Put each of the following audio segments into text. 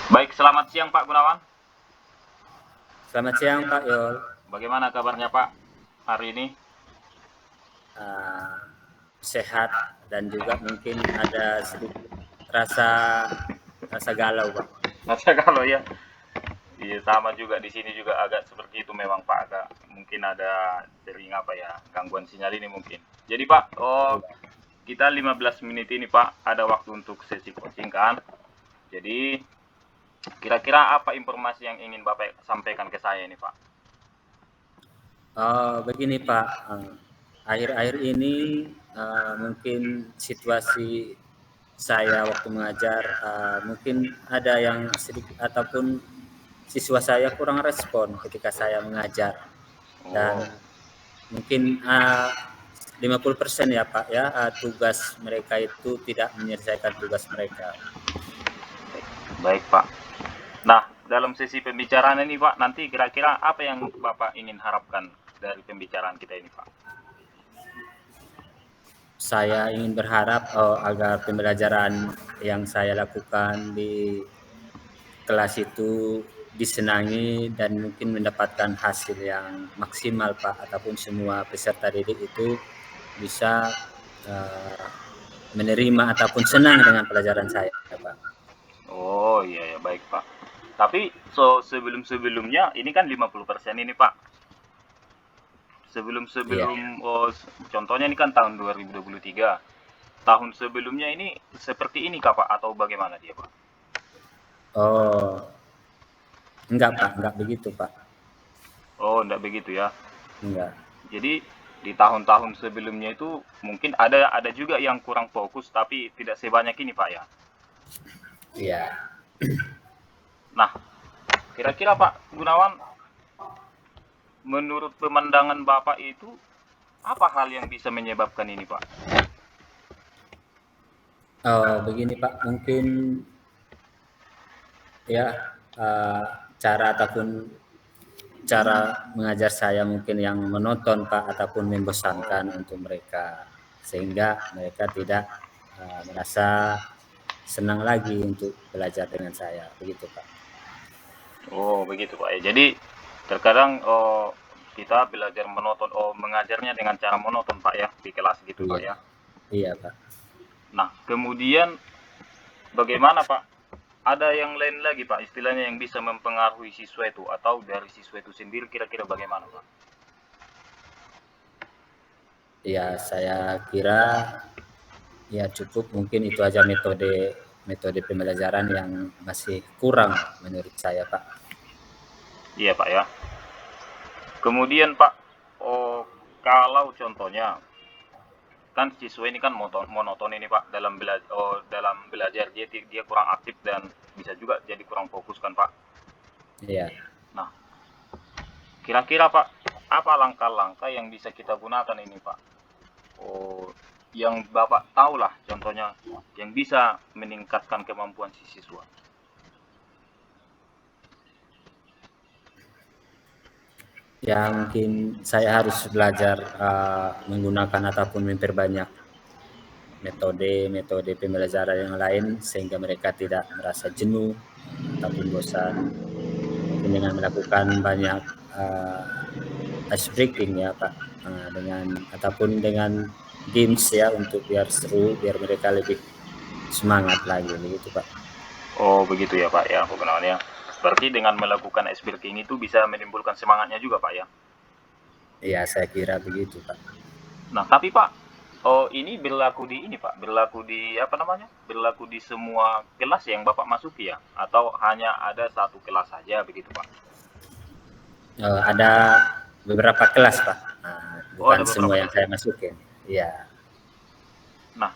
Baik, selamat siang Pak Gunawan. Selamat siang Pak Yol. Bagaimana kabarnya Pak hari ini? Uh, Sehat dan juga mungkin ada sedikit rasa rasa galau Pak. Masa kalau ya, iya sama juga di sini juga agak seperti itu memang Pak. Agak mungkin ada sering apa ya gangguan sinyal ini mungkin. Jadi Pak, Iya. kita 15 menit ini Pak ada waktu untuk sesi coaching kan. Jadi kira-kira apa informasi yang ingin Bapak sampaikan ke saya ini Pak? Begini Pak, akhir-akhir ini mungkin situasi saya waktu mengajar mungkin ada yang sedikit ataupun siswa saya kurang respon ketika saya mengajar dan Oh, mungkin 50% ya Pak ya, tugas mereka itu tidak menyelesaikan tugas mereka. baik Pak. Nah, dalam sesi pembicaraan ini Pak, nanti kira-kira apa yang Bapak ingin harapkan dari pembicaraan kita ini Pak? Saya ingin berharap agar pembelajaran yang saya lakukan di kelas itu disenangi dan mungkin mendapatkan hasil yang maksimal Pak, ataupun semua peserta didik itu bisa uh, menerima ataupun senang dengan pelajaran saya Pak. Oh iya ya baik Pak. Tapi sebelum-sebelumnya ini kan 50% ini Pak. Iya. Sebelum-sebelum contohnya ini kan tahun 2023. Tahun sebelumnya ini seperti ini Kak Pak atau bagaimana dia Pak? Oh, enggak Pak, enggak begitu Pak. Oh enggak begitu ya. Enggak. Jadi di tahun-tahun sebelumnya itu mungkin ada juga yang kurang fokus tapi tidak sebanyak ini Pak ya. Iya. Nah, kira-kira Pak Gunawan menurut pemandangan Bapak itu apa hal yang bisa menyebabkan ini Pak? Begini Pak, mungkin ya uh, cara ataupun cara mengajar saya mungkin yang menonton Pak, ataupun membosankan Oh, untuk mereka, sehingga mereka tidak merasa senang lagi untuk belajar dengan saya, begitu Pak. oh begitu Pak ya. Jadi terkadang kita belajar monoton, mengajarnya dengan cara monoton Pak ya di kelas gitu Pak Iya, ya. iya Pak. Nah kemudian bagaimana Pak? Ada yang lain lagi Pak istilahnya yang bisa mempengaruhi siswa itu atau dari siswa itu sendiri kira-kira bagaimana Pak? Ya saya kira ya cukup, mungkin itu aja metode metode pembelajaran yang masih kurang menurut saya Pak. Iya Pak ya. Kemudian Pak, oh kalau contohnya kan siswa ini kan monoton ini Pak dalam belajar dia kurang aktif dan bisa juga jadi kurang fokus kan Pak. Iya. Nah, kira-kira Pak, apa langkah-langkah yang bisa kita gunakan ini Pak? Oh, yang Bapak tahu lah contohnya yang bisa meningkatkan kemampuan si siswa. Ya mungkin saya harus belajar menggunakan ataupun memperbanyak metode-metode pembelajaran yang lain, sehingga mereka tidak merasa jenuh ataupun bosan. Mungkin dengan melakukan banyak ice breaking ya Pak, dengan ataupun dengan games ya, untuk biar seru, biar mereka lebih semangat lagi begitu Pak. Oh, begitu ya Pak ya, penggunaannya. Berarti dengan melakukan ice breaking itu bisa menimbulkan semangatnya juga Pak ya. Ya saya kira begitu Pak. Nah, tapi Pak, oh ini berlaku di ini Pak, berlaku di apa namanya? Berlaku di semua kelas yang Bapak masuki ya? Atau hanya ada satu kelas saja begitu Pak? Ada beberapa kelas Pak, Oh, bukan ada semua beberapa yang kelas saya ya. masukin. Iya. Nah,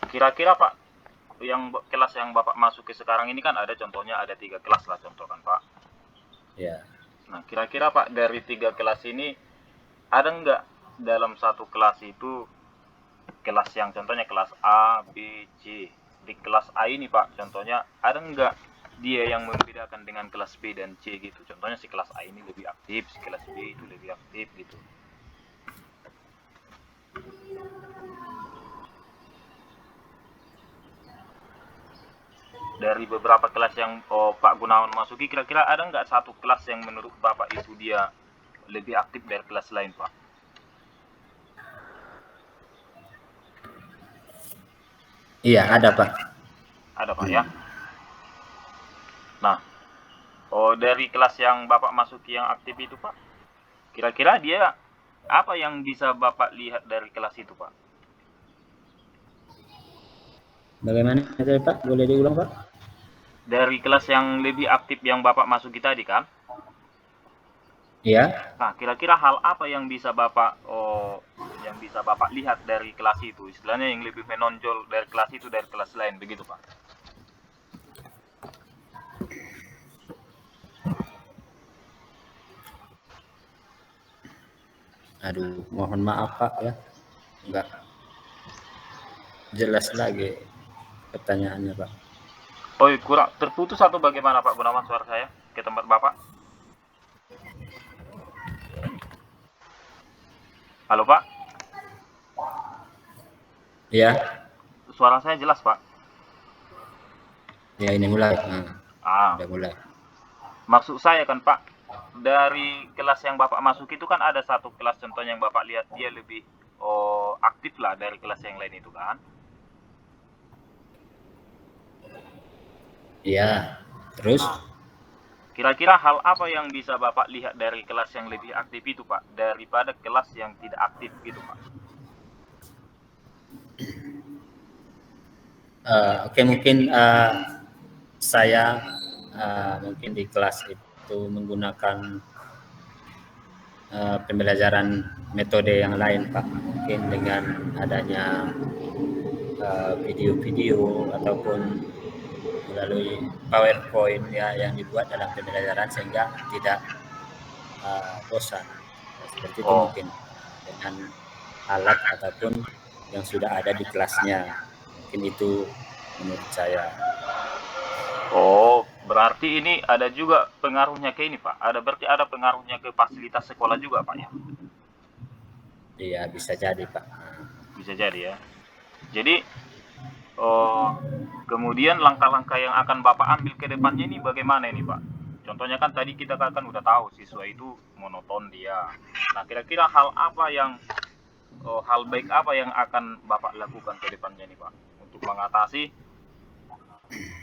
kira-kira Pak, kelas yang Bapak masuki sekarang ini kan ada contohnya ada 3 kelas lah contoh kan Pak. Ya. Nah, kira-kira Pak dari 3 kelas ini ada nggak dalam satu kelas itu kelas yang contohnya kelas A, B, C. Di kelas A ini Pak, contohnya ada nggak dia yang membedakan dengan kelas B dan C gitu. Contohnya si kelas A ini lebih aktif, si kelas B itu lebih aktif gitu. dari beberapa kelas yang Pak Gunawan masuki, kira-kira ada nggak satu kelas yang menurut Bapak itu dia lebih aktif dari kelas lain, Pak? Iya, ada Pak. Ada, Pak, ya. Nah, dari kelas yang Bapak masuki yang aktif itu, Pak, kira-kira dia apa yang bisa Bapak lihat dari kelas itu, Pak? Bagaimana tadi Pak? Boleh diulang Pak? Dari kelas yang lebih aktif yang Bapak masuki tadi kan? Iya. Nah, kira-kira hal apa yang bisa Bapak lihat dari kelas itu? Istilahnya yang lebih menonjol dari kelas itu dari kelas lain, begitu, Pak? Aduh, mohon maaf Pak ya. Enggak jelas lagi pertanyaannya Pak. Oh, kurang terputus atau bagaimana, Pak Gunawan, suara saya ke tempat Bapak? Halo, Pak? Iya. Suara saya jelas, Pak? Ya ini mulai. Ah, Udah mulai. maksud saya kan, Pak, dari kelas yang Bapak masuk itu kan ada satu kelas contohnya yang Bapak lihat dia lebih aktif lah dari kelas yang lain itu kan? Iya. Terus? Nah, kira-kira hal apa yang bisa Bapak lihat dari kelas yang lebih aktif itu, Pak, daripada kelas yang tidak aktif gitu, Pak? Oke, mungkin saya mungkin di kelas itu menggunakan pembelajaran metode yang lain Pak. Mungkin dengan adanya video-video ataupun melalui PowerPoint ya yang dibuat dalam pembelajaran sehingga tidak bosan. Seperti itu Oh, mungkin dengan alat ataupun yang sudah ada di kelasnya. Mungkin itu menurut saya. oh, berarti ini ada juga pengaruhnya ke ini, Pak. Berarti ada pengaruhnya ke fasilitas sekolah juga, Pak, ya? Iya, bisa jadi Pak. Bisa jadi ya. Jadi, oh, kemudian langkah-langkah yang akan Bapak ambil ke depannya ini bagaimana ini, Pak? Contohnya kan tadi kita kan udah tahu siswa itu monoton dia. Nah, kira-kira hal baik apa yang akan Bapak lakukan ke depannya nih, Pak, untuk mengatasi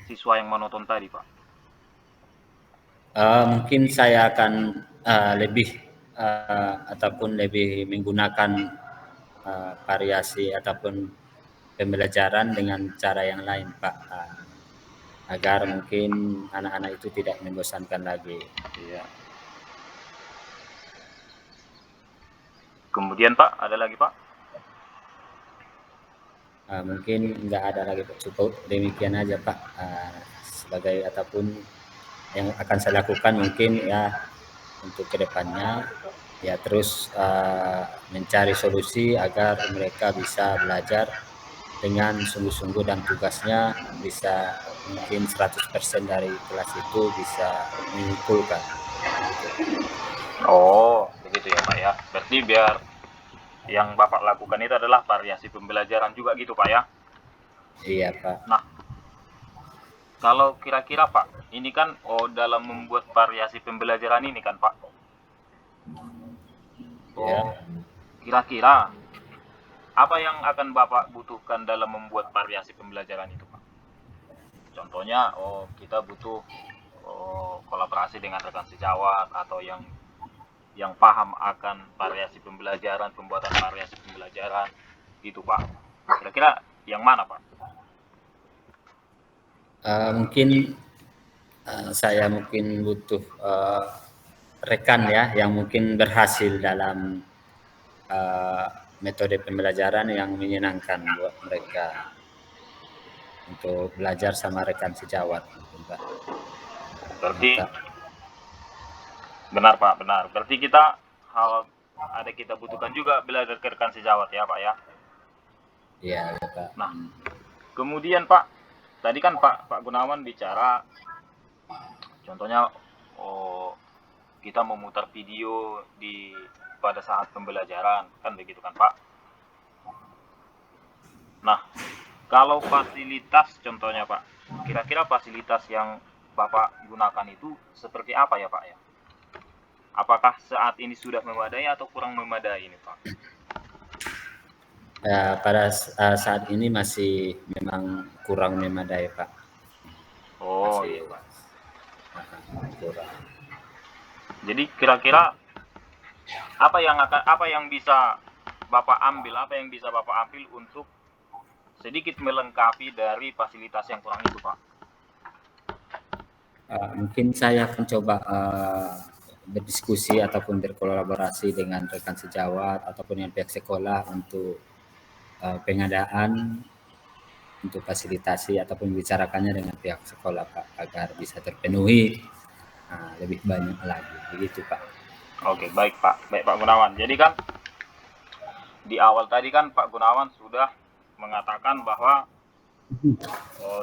siswa yang monoton tadi, Pak? Mungkin saya akan lebih ataupun lebih menggunakan variasi ataupun pembelajaran dengan cara yang lain Pak, agar mungkin anak-anak itu tidak membosankan lagi. Iya. Kemudian, Pak, ada lagi, Pak? Mungkin nggak ada lagi Pak, cukup demikian aja Pak. Sebagai ataupun yang akan saya lakukan mungkin ya untuk kedepannya ya terus mencari solusi agar mereka bisa belajar dengan sungguh-sungguh dan tugasnya bisa mungkin 100% dari kelas itu bisa mengumpulkan. Oh, begitu ya, Pak, ya. Berarti biar yang Bapak lakukan itu adalah variasi pembelajaran juga gitu, Pak, ya. Iya Pak. Nah, kalau kira-kira, Pak, ini kan dalam membuat variasi pembelajaran ini kan, Pak. Ya. Oh, kira-kira apa yang akan Bapak butuhkan dalam membuat variasi pembelajaran itu, Pak? Contohnya, kita butuh kolaborasi dengan rekan sejawat atau yang paham akan variasi pembelajaran, pembuatan variasi pembelajaran, gitu, Pak. Kira-kira yang mana, Pak? Mungkin saya mungkin butuh rekan ya yang mungkin berhasil dalam metode pembelajaran yang menyenangkan buat mereka untuk belajar sama rekan sejawat mungkin Pak. Berarti Maka benar, Pak, benar. Berarti kita butuhkan juga belajar ke rekan sejawat ya, Pak, ya. ya Pak. Nah, kemudian, Pak, tadi kan Pak Gunawan bicara contohnya kita memutar video pada saat pembelajaran, kan begitu kan, Pak? Nah, kalau fasilitas contohnya, Pak, kira-kira fasilitas yang Bapak gunakan itu seperti apa ya Pak ya? Apakah saat ini sudah memadai atau kurang memadai ini Pak? Pada saat ini masih memang kurang memadai Pak. Oh Masih iya Pak. kurang. Jadi kira-kira apa yang bisa Bapak ambil, apa yang bisa Bapak ambil untuk sedikit melengkapi dari fasilitas yang kurang itu Pak? Mungkin saya akan coba berdiskusi ataupun berkolaborasi dengan rekan sejawat ataupun dengan pihak sekolah untuk pengadaan untuk fasilitasi ataupun membicarakannya dengan pihak sekolah Pak agar bisa terpenuhi lebih banyak lagi begitu Pak. Oke, baik Pak Gunawan. Jadi kan di awal tadi kan Pak Gunawan sudah mengatakan bahwa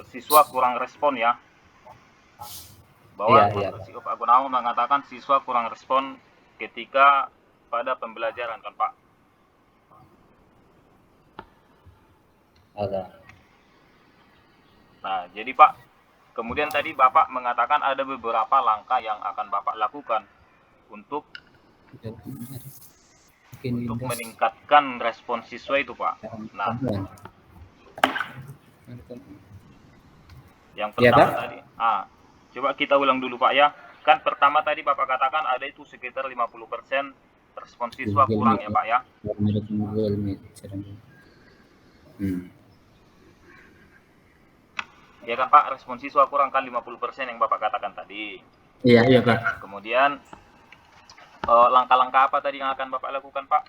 siswa kurang respon ya. Bahwa Iya, Pak Gunawan mengatakan siswa kurang respon ketika pada pembelajaran kan Pak. ada. Nah, jadi Pak, kemudian tadi Bapak mengatakan ada beberapa langkah yang akan Bapak lakukan untuk meningkatkan respon siswa itu Pak. Nah, yang pertama Pak? tadi, coba kita ulang dulu Pak ya. Kan pertama tadi Bapak katakan ada itu sekitar 50% respon siswa kurang ya Pak ya. Ya kan Pak, respon siswa kurang kan 50% yang Bapak katakan tadi. Iya Pak. Kemudian langkah-langkah apa tadi yang akan Bapak lakukan Pak?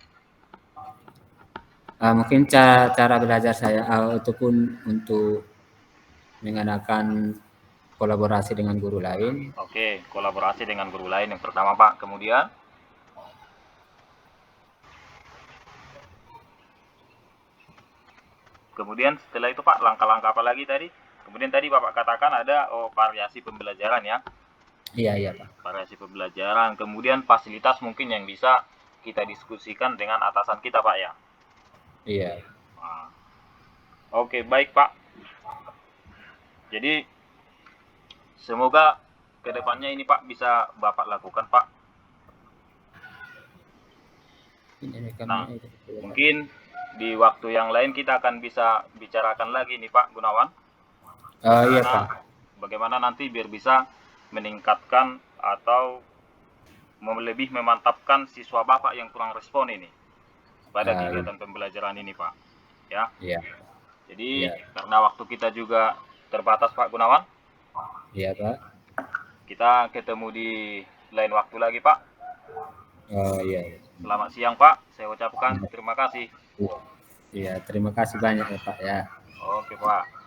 Mungkin cara belajar saya ataupun untuk mengadakan kolaborasi dengan guru lain. Oke, kolaborasi dengan guru lain yang pertama Pak. Kemudian setelah itu Pak, langkah-langkah apa lagi tadi? Kemudian tadi Bapak katakan ada variasi pembelajaran ya. Iya Pak. Variasi pembelajaran, kemudian fasilitas mungkin yang bisa kita diskusikan dengan atasan kita Pak ya. Iya. Oke, baik Pak. Jadi semoga kedepannya ini Pak bisa Bapak lakukan Pak. Nah, mungkin di waktu yang lain kita akan bisa bicarakan lagi nih Pak Gunawan. Iya Pak. Bagaimana nanti biar bisa meningkatkan atau lebih memantapkan siswa Bapak yang kurang respon ini pada kegiatan pembelajaran ini Pak. Ya. Iya. Jadi karena waktu kita juga terbatas Pak Gunawan. Iya Pak. Kita ketemu di lain waktu lagi Pak. Iya. Selamat siang Pak, saya ucapkan terima kasih. Iya, terima kasih banyak ya Pak ya. Oke Pak.